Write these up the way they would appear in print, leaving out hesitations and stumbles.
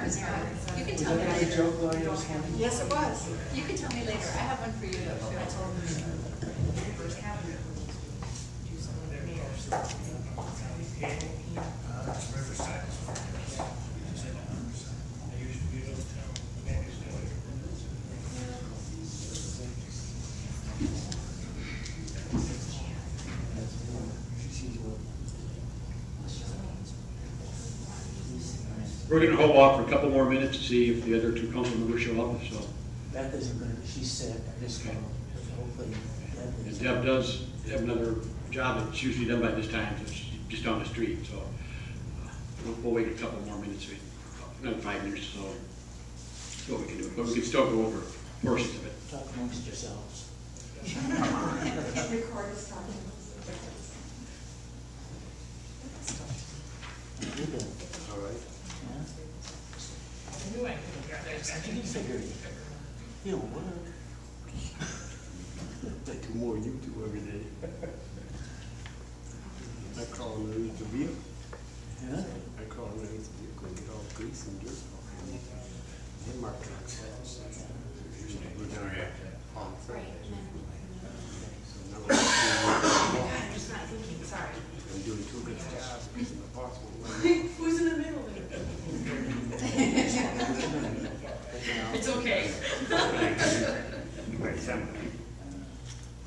was fun. You can tell me later. Yes, it was. You can tell me later. I have one for you though, too. I told them. We're going to hold off for a couple more minutes to see if the other two council members show up. So Beth isn't going to, she's sick. I just okay. Hopefully And Deb does have another job that's usually done by this time, so she's just down the street. So we'll wait a couple more minutes, another 5 minutes or so. See what we can do. But we can still go over portions of it. talk amongst yourselves. Record is talking. You did. All right. Yeah. I figured it'll work. Like two more you two every day. I crawl underneath the vehicle. Yeah. I crawl underneath the vehicle and get all grease and dirt off. And my trucks. We're down here. On Friday. So now I'm just not thinking, sorry. I'm doing too good a job because of the possible. Who's in the middle there? It's okay. Right, somebody.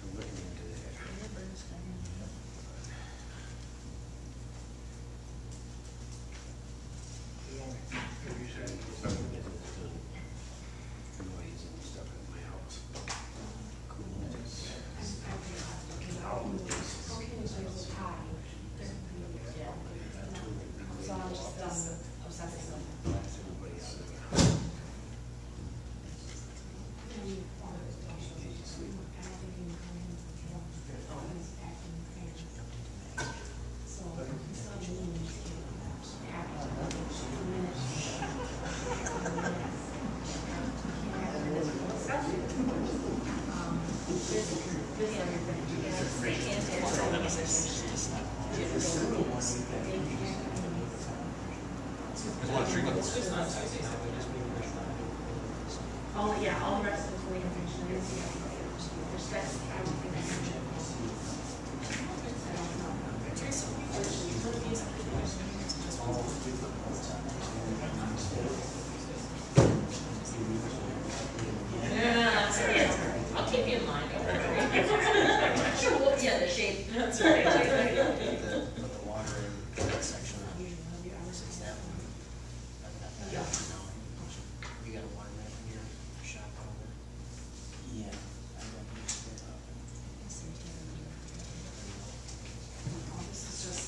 I'm looking into that. Noise and stuff in my house. So I'm just obsessing. All the rest of the information is respect I'll keep you in mind. Sure, yeah, the shape. That's right. Put the water in that section. Yeah. You got a water mat in your shop over there? Yeah. I don't use it. This is just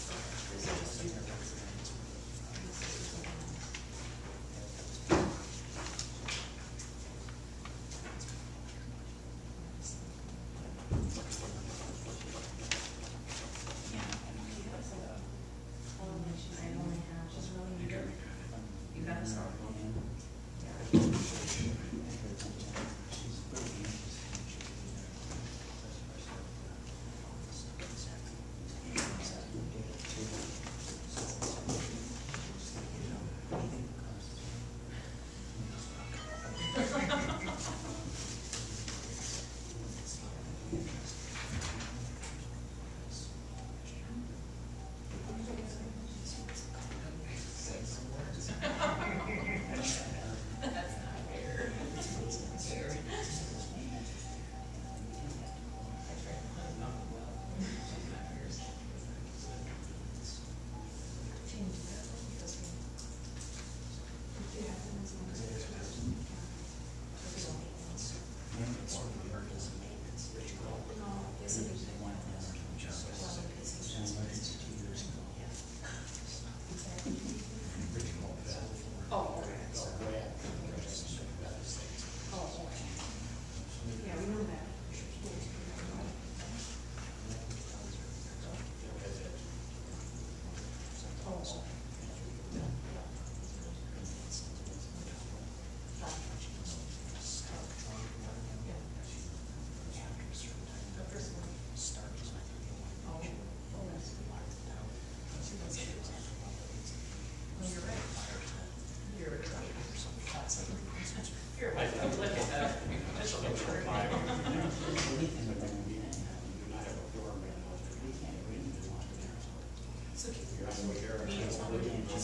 Okay,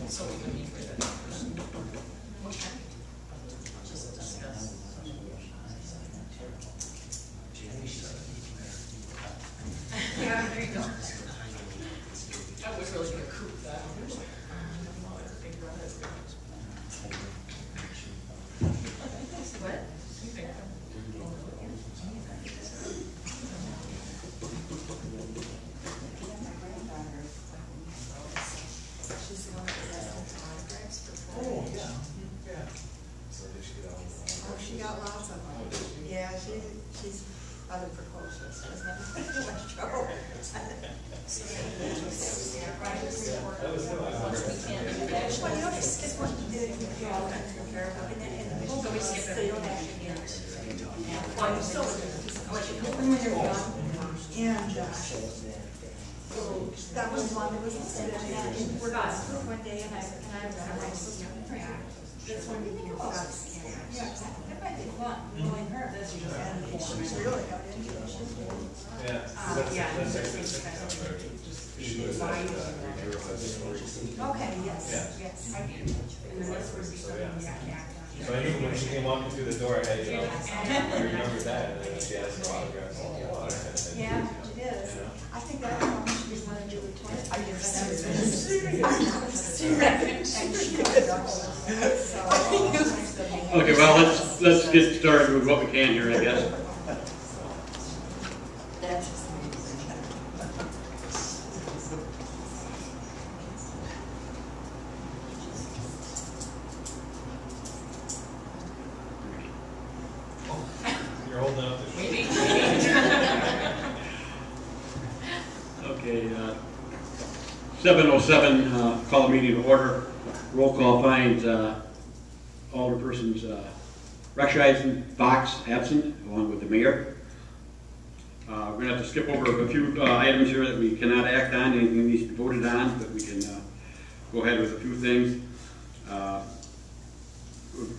so we can meet with them. What time? Just discuss. Yeah, there you go. That would really be a coup, that. Big Brodhead's good. What? You think? She's the one that has autographs for Oh, Brodhead. yeah. So did she get all of them? Oh, she got lots of them. Yeah, she's rather precocious, doesn't it? Much trouble. That was good. Once we can't do that. Well, you know, it's what you did, you all kind of compare, and So we skip so you don't have to get. Well, you still. What you put when you're young, and, so that was one that was instead of that, and we're gone one day, and I was this one you can cross. Yeah, that might be fun, knowing her, that's just, and she's really got into it, she's really. Yeah. She was at, Revere Festival. Okay, yes, Yeah. yes. So, yeah. So I knew when she came walking through the door, I had, I remember that, and then she asked for autographs. Yeah, it is. I think that one should be one of the toilets. I guess that's. And she was so. Okay, well, let's get started with what we can here, I guess. That's just. You're holding up the. Maybe. Okay, 7:07, call the meeting to order. Roll call finds Alderpersons Rechtscheiden, Fox absent, along with the mayor. We're going to have to skip over a few items here that we cannot act on. Anything needs to be voted on, but we can go ahead with a few things.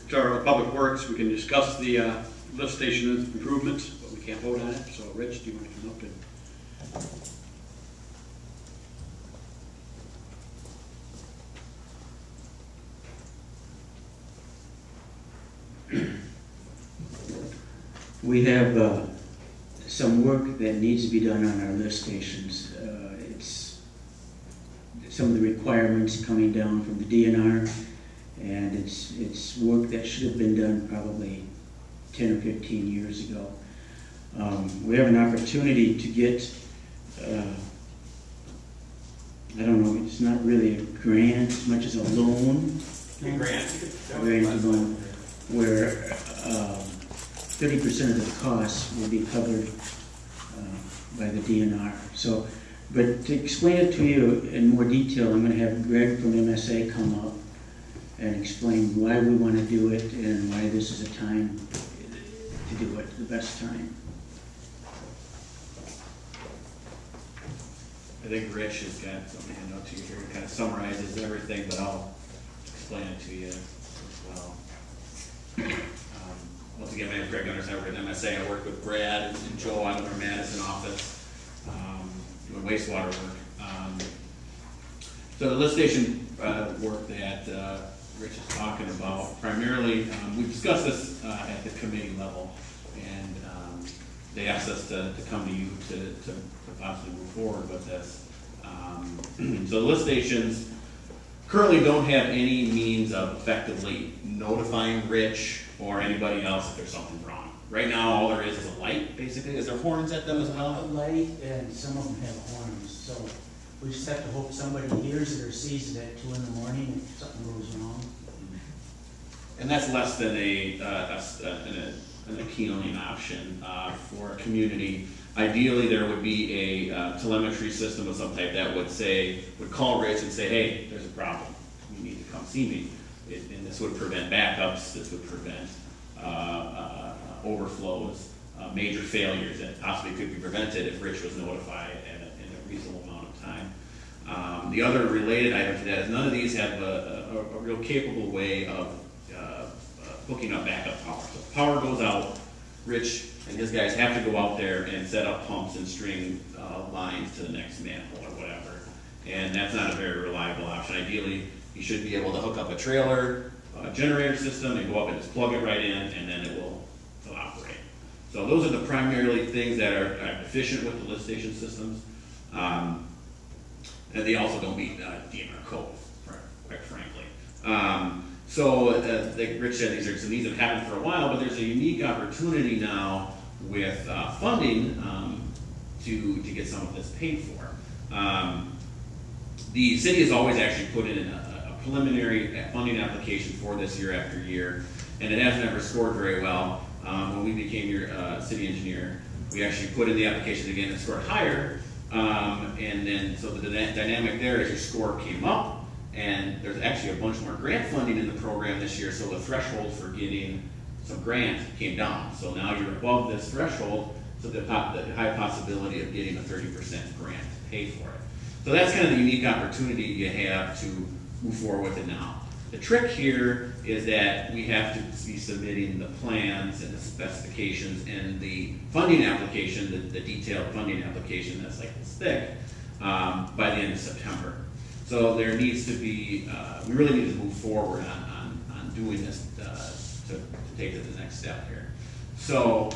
Start with Public Works. We can discuss the lift station improvements, but we can't vote on it. So, Rich, do you want to come up and... We have some work that needs to be done on our lift stations. It's some of the requirements coming down from the DNR, and it's work that should have been done probably 10 or 15 years ago. We have an opportunity to get, I don't know, it's not really a grant as much as a loan. Grant loan, where 30% of the costs will be covered by the DNR. So, but to explain it to you in more detail, I'm going to have Greg from MSA come up and explain why we want to do it and why this is a time to do it, the best time. I think Rich has got some handout to you here. It kind of summarizes everything, but I'll explain it to you as well. Once again, my name is Greg Gunderson. I work at MSA. I work with Brad and Joe out of our Madison office doing wastewater work. So the lift station work that Rich is talking about, primarily, we discussed this at the committee level, and they asked us to come to you to possibly move forward with this. So the lift stations currently don't have any means of effectively notifying Rich or anybody else if there's something wrong. Right now, all there is a light, basically. Is there horns at them as A well? light, and some of them have horns, so we just have to hope somebody hears it or sees it at 2 in the morning if something goes wrong. And that's less than an appealing option for a community. Ideally, there would be a telemetry system of some type that would call Rich and say, hey, there's a problem. You need to come see me. And this would prevent backups. This would prevent overflows, major failures that possibly could be prevented if Rich was notified in a reasonable amount of time. The other related item to that is none of these have a real capable way of hooking up backup power. So if power goes out, Rich and his guys have to go out there and set up pumps and string lines to the next manhole or whatever. and that's not a very reliable option. Ideally, you should be able to hook up a trailer, generator system, and go up and just plug it right in, and then it will operate. So those are the primarily things that are efficient with the lift station systems. And they also don't meet DNR code, quite frankly. Like Rich said, these are some needs that have happened for a while, but there's a unique opportunity now with funding to get some of this paid for. The city has always actually put in a preliminary funding application for this year after year, and it hasn't ever scored very well. When we became your city engineer, we actually put in the application again and scored higher, and then so the dynamic there is your score came up, and there's actually a bunch more grant funding in the program this year, so the threshold for getting some grant came down. So now you're above this threshold, so the high possibility of getting a 30% grant to pay for it. So that's kind of the unique opportunity you have to move forward with it now. The trick here is that we have to be submitting the plans and the specifications and the funding application, the detailed funding application that's like this thick, by the end of September. So there needs to be, we really need to move forward on doing this to take it to the next step here. So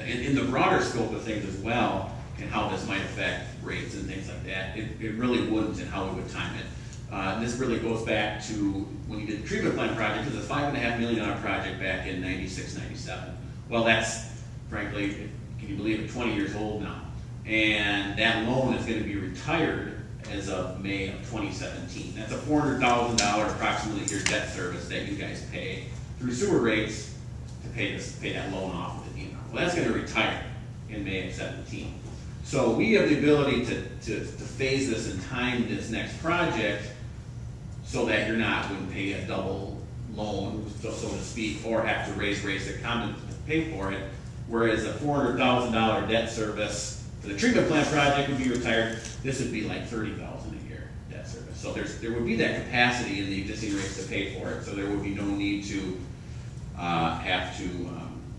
in the broader scope of things as well, and how this might affect rates and things like that, it really wouldn't, and how we would time it. This really goes back to when you did the treatment plant project. It was a $5.5 million project back in '96, '97. Well, that's, frankly, can you believe it, 20 years old now. And that loan is going to be retired as of May of 2017. That's a $400,000 approximately your debt service that you guys pay through sewer rates to pay that loan off with the DNR. Well, that's going to retire in May of 17. So we have the ability to phase this and time this next project so that you're not going to pay a double loan, so to speak, or have to raise rates to pay for it. Whereas a $400,000 debt service for the treatment plant project would be retired. This would be like $30,000 a year debt service. So there would be that capacity in the existing rates to pay for it. So there would be no need to have to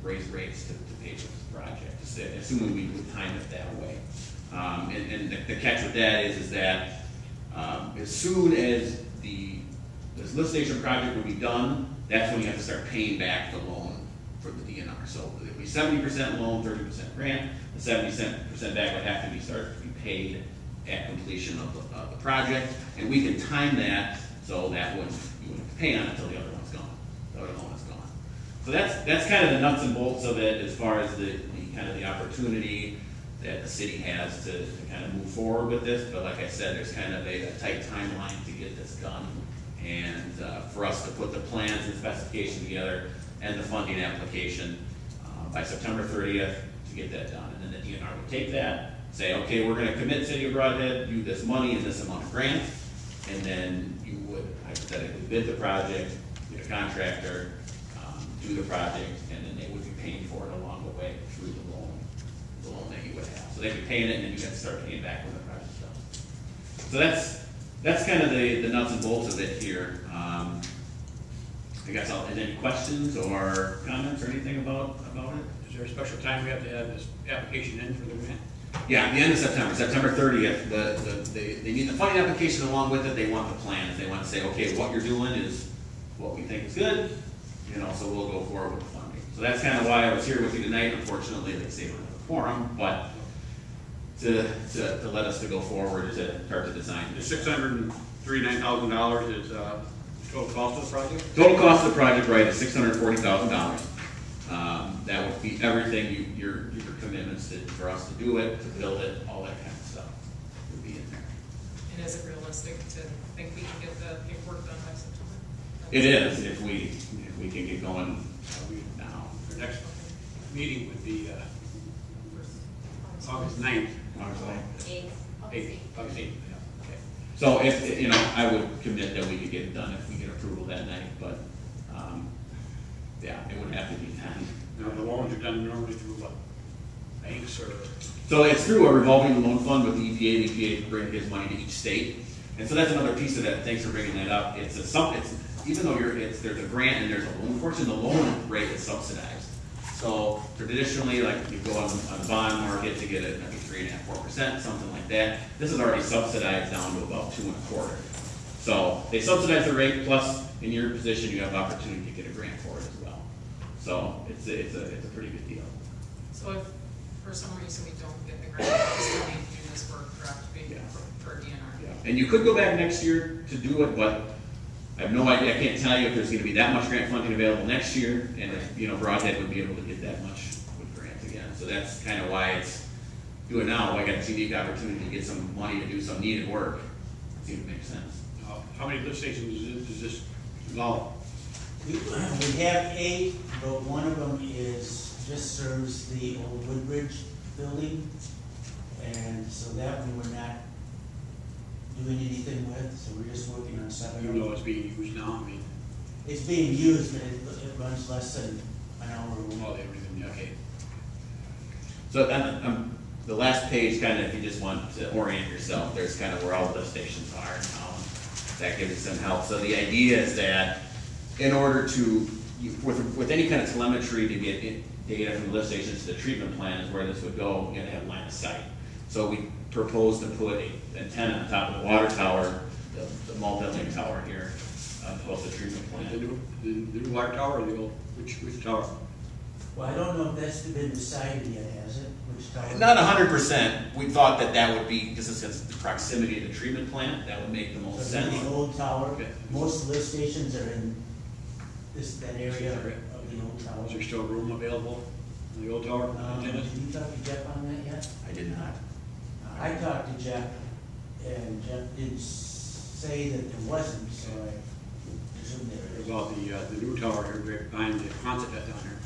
raise rates to pay for this project, assuming we would time it that way. And the catch with that is that as soon as this lift station project would be done, that's when you have to start paying back the loan for the DNR. So it would be 70% loan, 30% grant. The 70% back would have to be started to be paid at completion of the project, and we can time that so that you wouldn't pay on it until the other one's gone. The other loan is gone. So that's kind of the nuts and bolts of it as far as the kind of the opportunity that the city has to kind of move forward with this. But like I said, there's kind of a tight timeline to get this done, and for us to put the plans and specification together and the funding application by September 30th to get that done. And then the DNR would take that, say, okay, we're going to commit City of Brodhead, do this money and this amount of grant, and then you would hypothetically bid the project, get a contractor, do the project, and then they would be paying for it along the way through the loan that you would have. So they'd be paying it, and then you have to start paying back when the project's done. So that's kind of the nuts and bolts of it here. I guess any questions or comments or anything about it? Is there a special time we have to have this application in for the grant? Yeah, the end of September 30th, they need the funding application along with it. They want the plans. They want to say, okay, what you're doing is what we think is good, so we'll go forward with the funding. So that's kind of why I was here with you tonight. Unfortunately, they say we don't have a quorum, but to let us to go forward to start the design. The $639,000 is total cost of the project? Total cost of the project, right, is $640,000. That would be everything, your commitments for us to do it, to build it, all that kind of stuff would be in there. And is it realistic to think we can get the paperwork done by September? It is, if we can get going now. Our next meeting would be August 9th. August 9th. 8th. August 8th, yeah. Okay. So if, I would commit that we could get it done if we get approval that night, but, yeah, it would have to be done. Now, the loans are done normally through what? Banks or? So it's through a revolving loan fund with the EPA. The EPA gives money to each state. And so that's another piece of that. Thanks for bringing that up. Even though there's a grant and there's a loan portion, the loan rate is subsidized. So traditionally, like you go on the bond market to get a, I think 3.5–4%, something like that. This is already subsidized down to about 2 1/4. So they subsidize the rate, plus in your position you have the opportunity to get a grant for it as well. So it's a pretty good deal. So if for some reason we don't get the grant, we still need to do this work, correct? Yeah. For DNR. Yeah. And you could go back next year to do it, but I have no idea. I can't tell you if there's going to be that much grant funding available next year, and if Brodhead would be able to get that much with grants again. So that's kind of why it's do it now. I got this unique opportunity to get some money to do some needed work. It seems to make sense. How many lift stations does this involve? We have 8, but one of them just serves the old Woodbridge building. And so that one we're not doing anything with, so we're just working on 7. You know it's being used now, I mean, It's being used, but it runs less than an hour a week. oh, they don't even, okay. So the last page, kind of, if you just want to orient yourself, there's kind of where all the lift stations are. That gives you some help. So the idea is that in order to, with any kind of telemetry to get data from the lift stations to the treatment plant is where this would go, you gotta have line of sight. So we propose to put an antenna on top of the water tower, the multi-link tower here, close to the treatment plant. The new water tower or the old, which tower? Well, I don't know if that's been decided yet, has it? Which tower? Not 100%. We thought that would be, because it's the proximity to the treatment plant, that would make the most So sense. the old tower, Okay. most lift stations are in that area of Okay. the old tower. Is there still room available in the old tower antennas? Did you talk to Jeff on that yet? I did not. I talked to Jeff, and Jeff did say that there wasn't, so I presume there is. About the new tower here right behind the concert down there.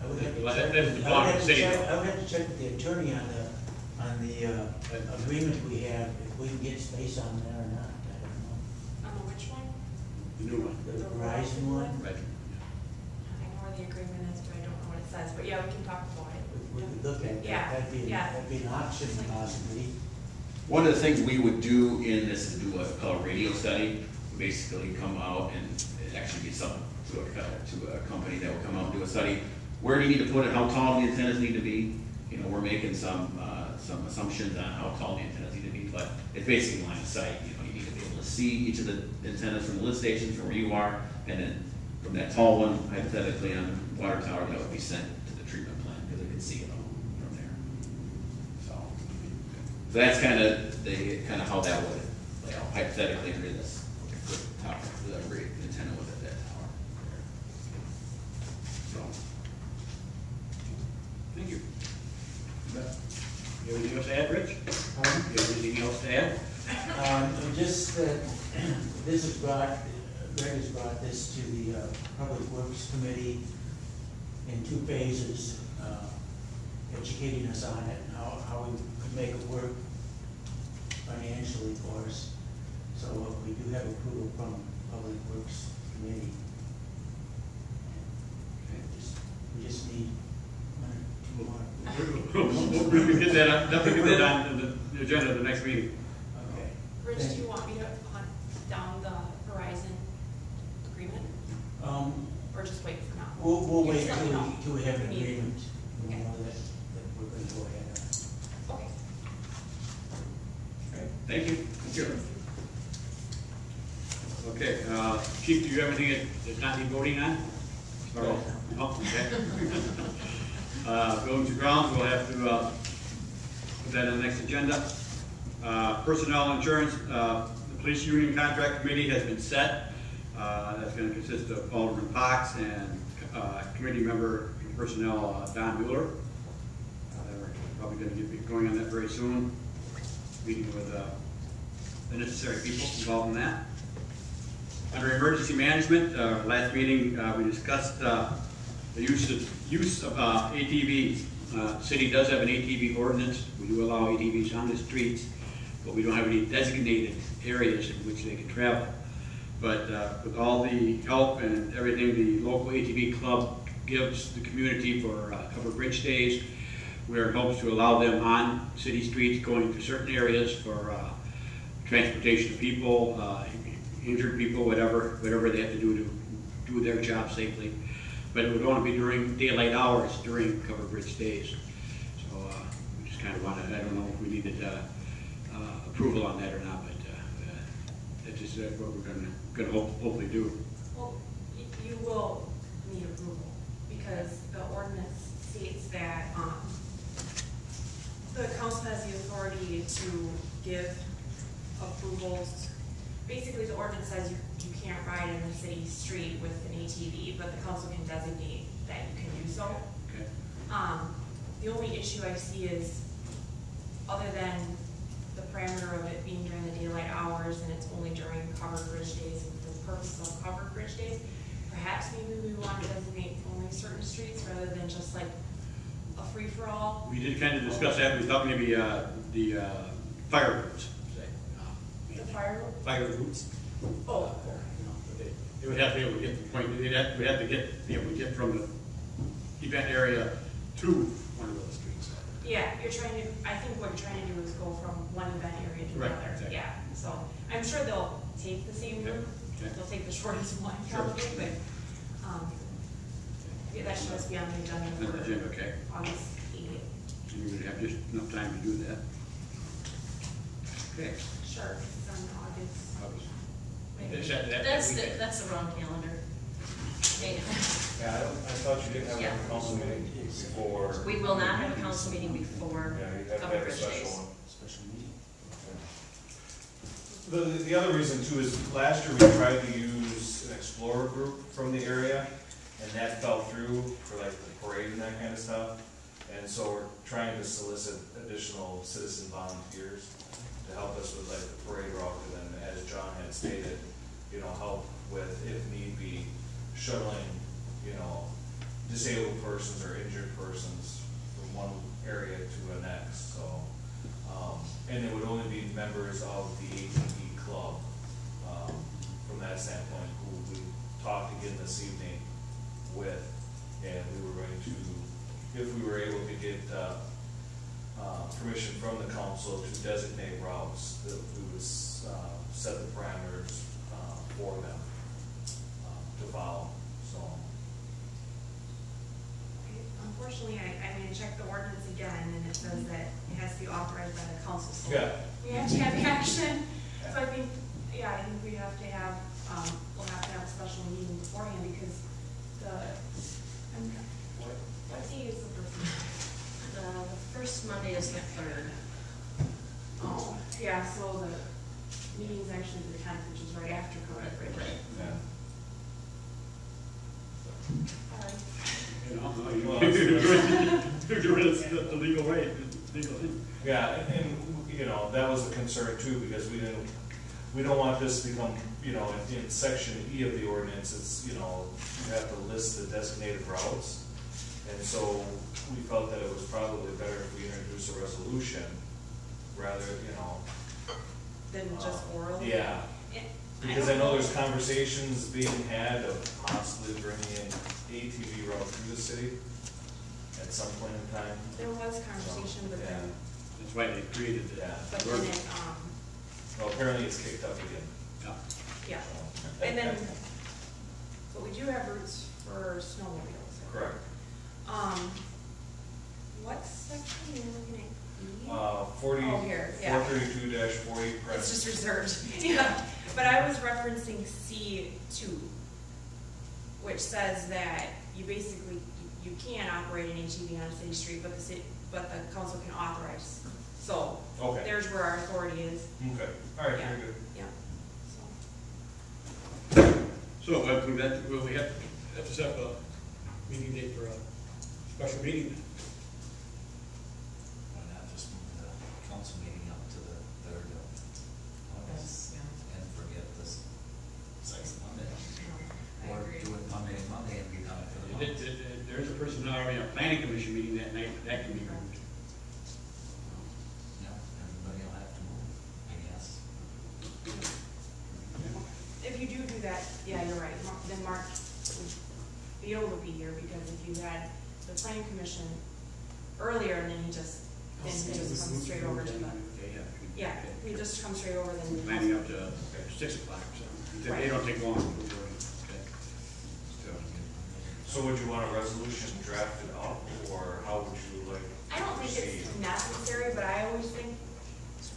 I would have to That check. doesn't belong to the city, though. I would have to check with the attorney on the agreement we have, if we can get space on there or not, I don't know. On the which one? The new one. The Verizon one, Right. I know where the agreement is, but I don't know what it says, but yeah, we can talk about it. we could look at, Yeah, that'd be yeah. an option possibly. One of the things we would do in this is do what's called a radio study. Basically come out and actually be something to a company that will come out and do a study. Where do you need to put it? How tall do the antennas need to be? We're making some assumptions on how tall the antennas need to be, but it's basically line of sight. You need to be able to see each of the antennas from the lift stations from where you are, and then from that tall one, hypothetically on the water tower, that would be sent to the treatment plant because it can see it all from there. So that's kind of how that would lay out hypothetically under this tower, the antenna was at that tower. So. Thank you. You have anything else to add, Rich? You have anything else to add? Just that this is brought, Greg has brought this to the Public Works Committee in 2 phases, educating us on it and how we could make it work financially for us. So we do have approval from Public Works Committee. We just need 1 or 2 more. We'll get that on, definitely get that on the agenda of the next meeting. Okay. Rich, do you want me to hunt down the Verizon agreement, or just wait for now? We'll You wait just let me know. till we have an We need- agreement. We'll Okay. know that we're going to go ahead on it. Okay. Thank you. Thank you. Okay, Chief, do you have anything that does not need voting on? No. Okay. Buildings and grounds, we'll have to put that on the next agenda. Personnel insurance, the police union contract committee has been set. That's going to consist of Alderman Fox and committee member personnel Don Mueller. They're probably going to get going on that very soon. Meeting with the necessary people involved in that. Under emergency management, last meeting we discussed the use of ATVs. City does have an ATV ordinance. We do allow ATVs on the streets, but we don't have any designated areas in which they can travel. But with all the help and everything the local ATV club gives the community for cover bridge days, we are in hopes to allow them on city streets going to certain areas for transportation of people, injured people, whatever they have to do their job safely. but it would only be during daylight hours during covered bridge days. So we just kind of wanted, I don't know if we needed approval on that or not, but that's just what we're gonna hopefully do. Well, you will need approval, because the ordinance states that, the council has the authority to give approvals. Basically, the ordinance says you can't ride in the city street with an ATV, but the council can designate that you can do so. Okay. The only issue I see is, other than the parameter of it being during the daylight hours and it's only during covered bridge days and for the purpose of covered bridge days, perhaps maybe we want to designate only certain streets rather than just like a free-for-all. We did kind of discuss that. We thought maybe the fire routes. The fire? Fire routes. Oh. They would have to be able to get the point. We'd have to be able to get from the event area to one of those streets. Yeah, I think what you're trying to do is go from one event area to Right, another. exactly. Yeah, so I'm sure they'll take the same route. Okay. They'll take the shortest one Sure. probably, but, yeah, that should just be on the agenda On the for agenda, okay. August 8th. And you're gonna have just enough time to do that. Okay. Sure, it's on August. That's the wrong calendar. Hey, Yeah, I thought you didn't have Yeah. a council meeting before. we will not have a council meeting before Yeah, you have to covered have a bridge special days. one. Special meeting. The other reason too is last year we tried to use an explorer group from the area, and that fell through for like the parade and that kind of stuff. And so we're trying to solicit additional citizen volunteers to help us with like the parade route, and then as John had stated, help with, if need be, shuttling, disabled persons or injured persons from one area to the next, so. And it would only be members of the ATV club, from that standpoint, who we talked again this evening with, and we were going to, if we were able to get, permission from the council to designate routes, that we would, set the parameters, for them, to follow, so. Unfortunately, I checked the ordinance again, and it says that it has to be authorized by the council. So Yeah. we have to have action. So I think we have to have, we'll have to have a special meeting beforehand, because what day is the first? The first Monday is the 3rd. Oh, yeah, so the meeting's actually the 10th, which is right after covered bridge. Yeah. All right. You're doing it the legal way, legal thing. Yeah, and that was a concern too, because we don't want this to become, in section E of the ordinance, it's, you have to list the designated routes. And so we felt that it was probably better if we introduce a resolution rather, Than just oral? Yeah, because I know there's conversations being had of possibly bringing in ATV route through the city at some point in time. There was conversation, but then, That's why they created it. Yeah. but then it, Well, apparently it's kicked up again. yeah. And then, but we do have routes for snowmobiles. Correct. What section are you looking at? 40, Oh, here, yeah. 432-40. It's just reserved. Yeah, but I was referencing C2, which says that you basically, you can operate an ATV on a city street, but the council can authorize. So, Okay. there's where our authority is. Okay, all right, Yeah. very good. Yeah. So we have to set up a meeting date for a special meeting. Why not just move the council meeting up to the 3rd of August and forget this second Monday? I Or agree. do it Monday and be done for the month. There's a person already on a planning commission meeting that night, but that can be moved. Yeah, everybody will have to move, I guess. If you do that, yeah, you're right. Then Mark would be able to be here, because if you had the planning commission earlier, and then he just comes straight over to the, yeah, he just comes straight over, then. Planning up to 6 o'clock or something. They don't take long. Okay. So would you want a resolution drafted up, or how would you like? I don't think it's necessary, but I always think,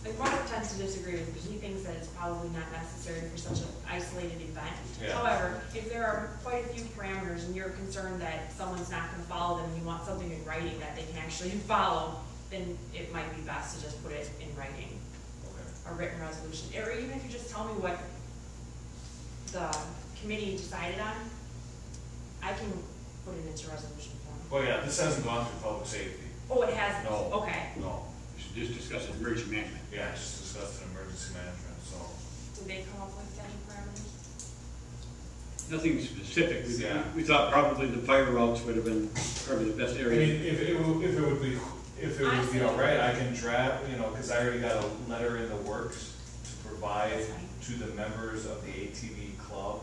like, Brodhead tends to disagree with me. He thinks that it's probably not necessary for such an isolated event. Yeah. However, if there are quite a few parameters and you're concerned that someone's not gonna follow them, and you want something in writing that they can actually follow, then it might be best to just put it in writing, Okay. a written resolution. Or even if you just tell me what the committee decided on, I can put it into resolution form. Well, yeah, this hasn't gone through public safety. Oh, it has? No. Okay. No. We should just discuss it, emergency management. Yeah, just discussed in emergency management, so. Did they come up with any parameters? Nothing specific. Yeah. We thought probably the fire routes would have been probably the best I area. mean, if it would be all right, I can draft, you know, because I already got a letter in the works to provide to the members of the ATV club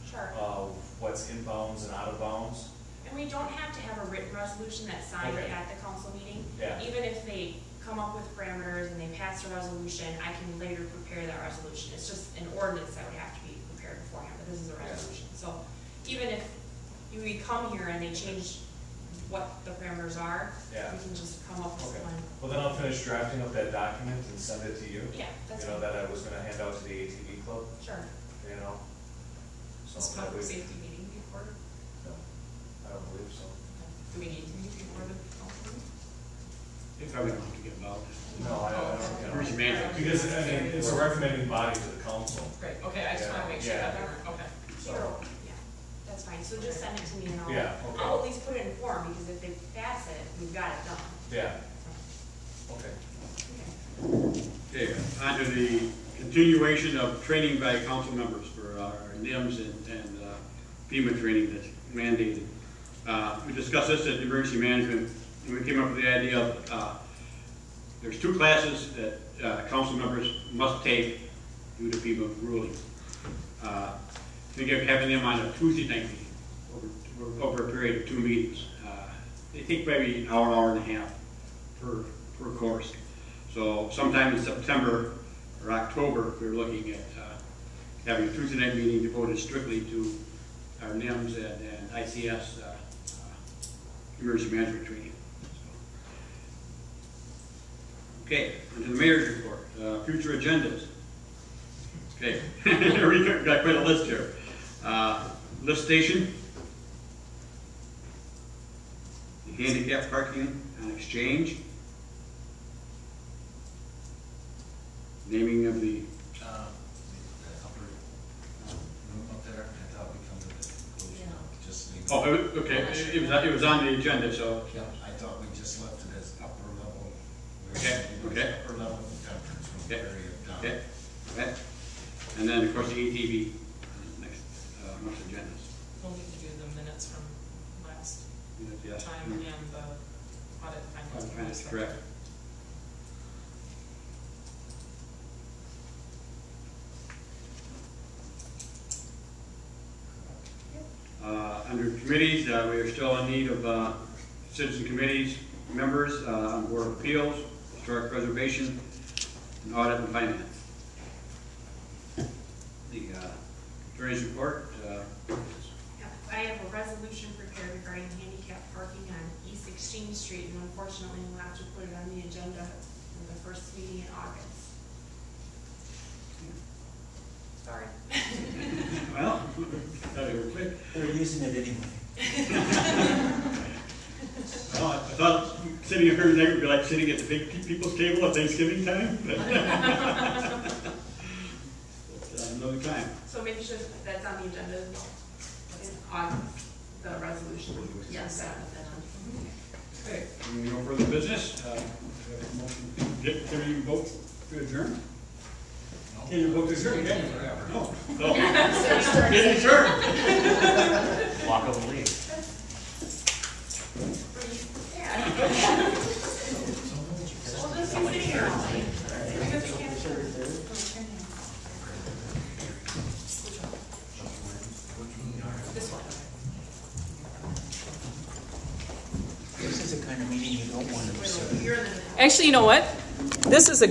Sure. of what's inbounds and out of bounds. And we don't have to have a written resolution that's signed Okay. at the council meeting. Yeah. Even if they come up with parameters and they pass a resolution, I can later prepare that resolution. It's just an ordinance that would have to be prepared beforehand, but this is a Yeah. resolution. So even if we come here and they change what the parameters are, Yeah. we can just come up with Okay. one. Well, then I'll finish drafting up that document and send it to you. Yeah, that's You know, fine. that I was gonna hand out to the ATV club, Sure. you know? So Is that public way- safety meeting before? No, I don't believe so. Do we need to meet before the council meeting? They probably don't have to get involved. No, I don't, you know. Emergency management. Because, I mean, it's a recommending body to the council. Great, okay, I just wanna make sure Yeah. that they're, okay. So- Yeah, that's fine, so just send it to me and Yeah, okay. I'll at least put it in form, because if they pass it, we've got it done. Yeah, okay. Okay, on to the continuation of training by council members for our NIMS and FEMA training that's mandated. We discussed this at emergency management, and we came up with the idea of, there's 2 classes that council members must take due to FEMA ruling. Think of having them on a Tuesday night meeting, over a period of 2 meetings. They take maybe an hour and a half per course. So sometime in September or October, we're looking at having a Tuesday night meeting devoted strictly to our NIMS and ICS emergency management training. Okay, into the mayor's report, future agendas. Okay, we got quite a list here. Lift station, the handicap parking on Exchange, naming of the, The upper room up there, I thought we come to the conclusion of just leave. oh, okay, it was on the agenda, so, Yeah, I thought we just left it as upper level. Okay, okay. Upper level conference room Okay, area down. okay, okay. And then, of course, the ATV, next agendas. We'll need to do the minutes from last Yes. time and the audit finance. That's correct. Under committees, we are still in need of citizen committees, members on Board of Appeals, Historic Preservation, and Audit and Finance. The attorney's report. I have a resolution prepared regarding handicap parking on East Exchange Street, and unfortunately, we'll have to put it on the agenda in the first meeting in August. Sorry. Well, they were quick. They're using it anyway. Well, I thought sitting up here tonight would be like sitting at the big people's table at Thanksgiving time. But another time. So make sure that's on the agenda in August, the resolution. Yes. Okay, no further business. Can you vote to adjourn? Can you vote to adjourn? No. No. Get adjourned. Walk over the lead. We'll just be sitting here all night. Because we can't adjourn. This one. This is the kind of meeting you don't want to miss. You're in the Actually, you know what? This is a